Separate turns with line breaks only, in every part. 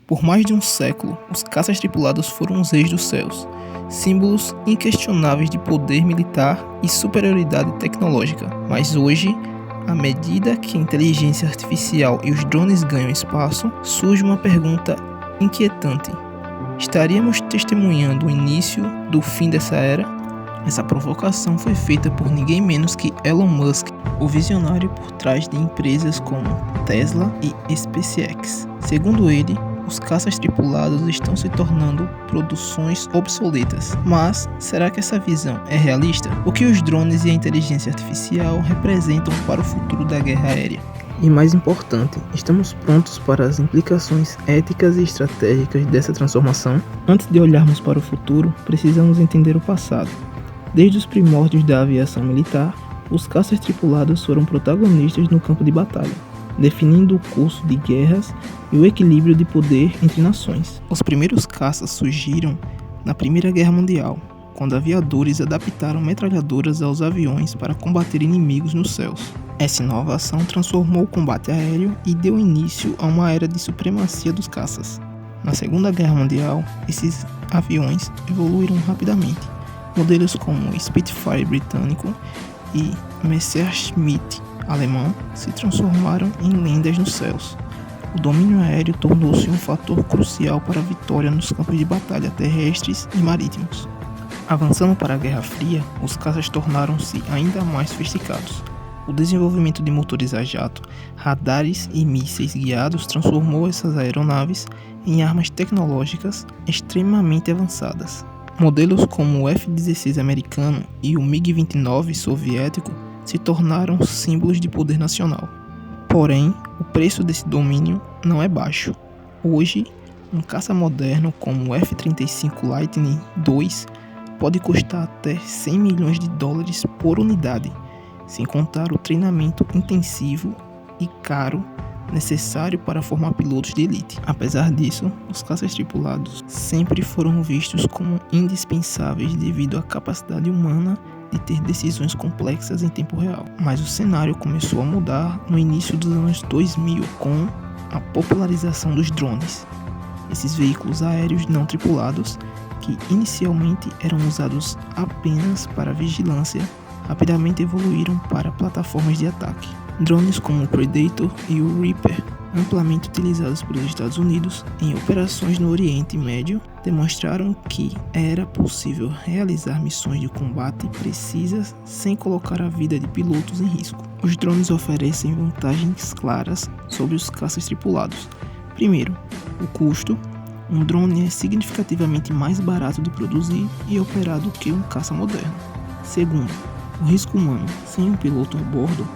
Por mais de um século, os caças tripulados foram os reis dos céus, símbolos inquestionáveis de poder militar e superioridade tecnológica. Mas hoje, à medida que a inteligência artificial e os drones ganham espaço, surge uma pergunta inquietante. Estaríamos testemunhando o início do fim dessa era? Essa provocação foi feita por ninguém menos que Elon Musk, o visionário por trás de empresas como Tesla e SpaceX. Segundo ele, os caças tripulados estão se tornando produções obsoletas. Mas será que essa visão é realista? O que os drones e a inteligência artificial representam para o futuro da guerra aérea? E mais importante, estamos prontos para as implicações éticas e estratégicas dessa transformação? Antes de olharmos para o futuro, precisamos entender o passado. Desde os primórdios da aviação militar, os caças tripulados foram protagonistas no campo de batalha, definindo o curso de guerras e o equilíbrio de poder entre nações. Os primeiros caças surgiram na Primeira Guerra Mundial, quando aviadores adaptaram metralhadoras aos aviões para combater inimigos nos céus. Essa inovação transformou o combate aéreo e deu início a uma era de supremacia dos caças. Na Segunda Guerra Mundial, esses aviões evoluíram rapidamente. Modelos como o Spitfire britânico e Messerschmitt alemão se transformaram em lendas nos céus. O domínio aéreo tornou-se um fator crucial para a vitória nos campos de batalha terrestres e marítimos. Avançando para a Guerra Fria, os caças tornaram-se ainda mais sofisticados. O desenvolvimento de motores a jato, radares e mísseis guiados transformou essas aeronaves em armas tecnológicas extremamente avançadas. Modelos como o F-16 americano e o MiG-29 soviético se tornaram símbolos de poder nacional. Porém, o preço desse domínio não é baixo. Hoje, um caça moderno como o F-35 Lightning II pode custar até 100 milhões de dólares por unidade, sem contar o treinamento intensivo e caro necessário para formar pilotos de elite. Apesar disso, os caças tripulados sempre foram vistos como indispensáveis devido à capacidade humana de ter decisões complexas em tempo real. Mas o cenário começou a mudar no início dos anos 2000 com a popularização dos drones. Esses veículos aéreos não tripulados, que inicialmente eram usados apenas para vigilância, rapidamente evoluíram para plataformas de ataque. Drones como o Predator e o Reaper, amplamente utilizados pelos Estados Unidos em operações no Oriente Médio, demonstraram que era possível realizar missões de combate precisas sem colocar a vida de pilotos em risco. Os drones oferecem vantagens claras sobre os caças tripulados. Primeiro, o custo. Um drone é significativamente mais barato de produzir e operar do que um caça moderno. Segundo, o risco humano. Sem um piloto a bordo,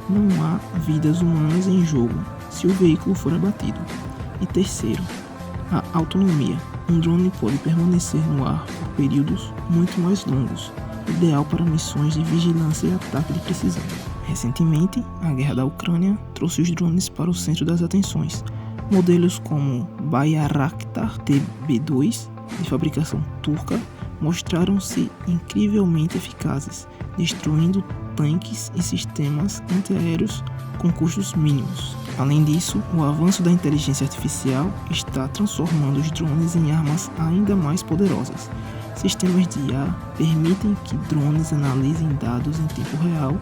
não há vidas humanas em jogo se o veículo for abatido. E terceiro, a autonomia. Um drone pode permanecer no ar por períodos muito mais longos, ideal para missões de vigilância e ataque de precisão. Recentemente, a guerra da Ucrânia trouxe os drones para o centro das atenções. Modelos como Bayraktar TB2, de fabricação turca, mostraram-se incrivelmente eficazes, destruindo tanques e sistemas antiaéreos com custos mínimos. Além disso, o avanço da inteligência artificial está transformando os drones em armas ainda mais poderosas. Sistemas de IA permitem que drones analisem dados em tempo real,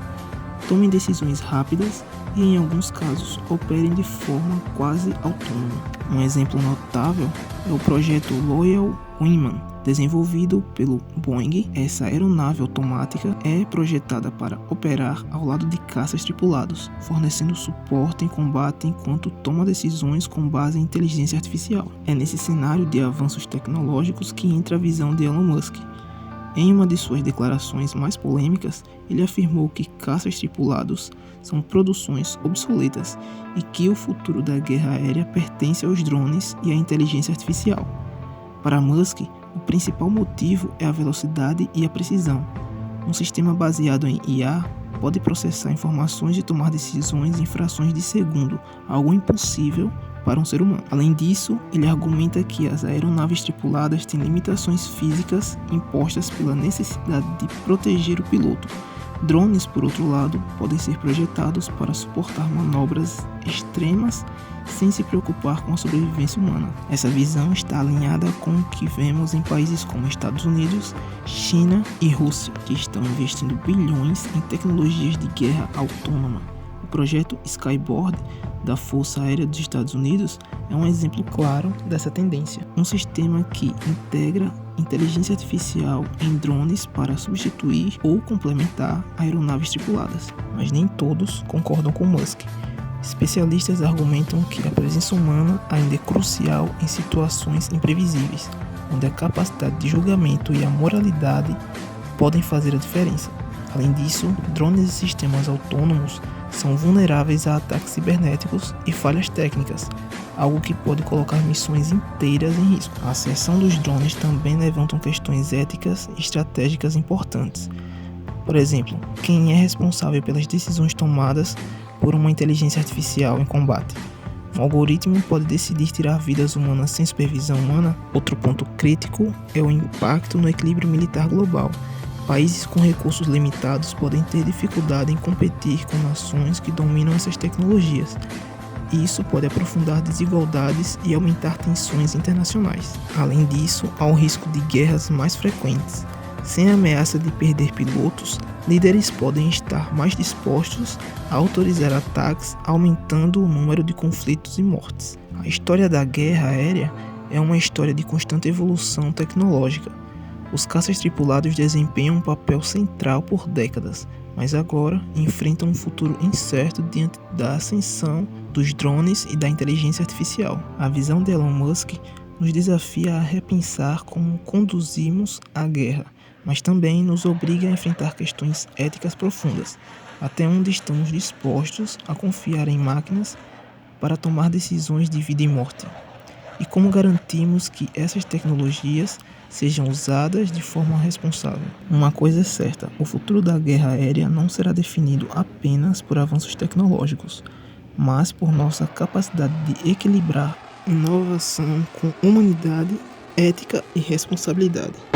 tomem decisões rápidas e, em alguns casos, operem de forma quase autônoma. Um exemplo notável é o projeto Loyal Wingman, desenvolvido pelo Boeing. Essa aeronave automática é projetada para operar ao lado de caças tripulados, fornecendo suporte em combate enquanto toma decisões com base em inteligência artificial. É nesse cenário de avanços tecnológicos que entra a visão de Elon Musk. Em uma de suas declarações mais polêmicas, ele afirmou que caças tripulados são produções obsoletas e que o futuro da guerra aérea pertence aos drones e à inteligência artificial. Para Musk, o principal motivo é a velocidade e a precisão. Um sistema baseado em IA pode processar informações e tomar decisões em frações de segundo, algo impossível para um ser humano. Além disso, ele argumenta que as aeronaves tripuladas têm limitações físicas impostas pela necessidade de proteger o piloto, Drones, por outro lado, podem ser projetados para suportar manobras extremas sem se preocupar com a sobrevivência humana. Essa visão está alinhada com o que vemos em países como Estados Unidos, China e Rússia, que estão investindo bilhões em tecnologias de guerra autônoma. O projeto Skyborg da Força Aérea dos Estados Unidos é um exemplo claro dessa tendência. Um sistema que integra inteligência artificial em drones para substituir ou complementar aeronaves tripuladas. Mas nem todos concordam com Musk. Especialistas argumentam que a presença humana ainda é crucial em situações imprevisíveis, onde a capacidade de julgamento e a moralidade podem fazer a diferença. Além disso, drones e sistemas autônomos são vulneráveis a ataques cibernéticos e falhas técnicas, algo que pode colocar missões inteiras em risco. A ascensão dos drones também levantam questões éticas e estratégicas importantes. Por exemplo, quem é responsável pelas decisões tomadas por uma inteligência artificial em combate? Um algoritmo pode decidir tirar vidas humanas sem supervisão humana? Outro ponto crítico é o impacto no equilíbrio militar global. Países com recursos limitados podem ter dificuldade em competir com nações que dominam essas tecnologias. Isso pode aprofundar desigualdades e aumentar tensões internacionais. Além disso, há o risco de guerras mais frequentes. Sem a ameaça de perder pilotos, líderes podem estar mais dispostos a autorizar ataques, aumentando o número de conflitos e mortes. A história da guerra aérea é uma história de constante evolução tecnológica. Os caças tripulados desempenham um papel central por décadas, mas agora enfrentam um futuro incerto diante da ascensão dos drones e da inteligência artificial. A visão de Elon Musk nos desafia a repensar como conduzimos a guerra, mas também nos obriga a enfrentar questões éticas profundas, até onde estamos dispostos a confiar em máquinas para tomar decisões de vida e morte. E como garantimos que essas tecnologias sejam usadas de forma responsável. Uma coisa é certa, o futuro da guerra aérea não será definido apenas por avanços tecnológicos, mas por nossa capacidade de equilibrar inovação com humanidade, ética e responsabilidade.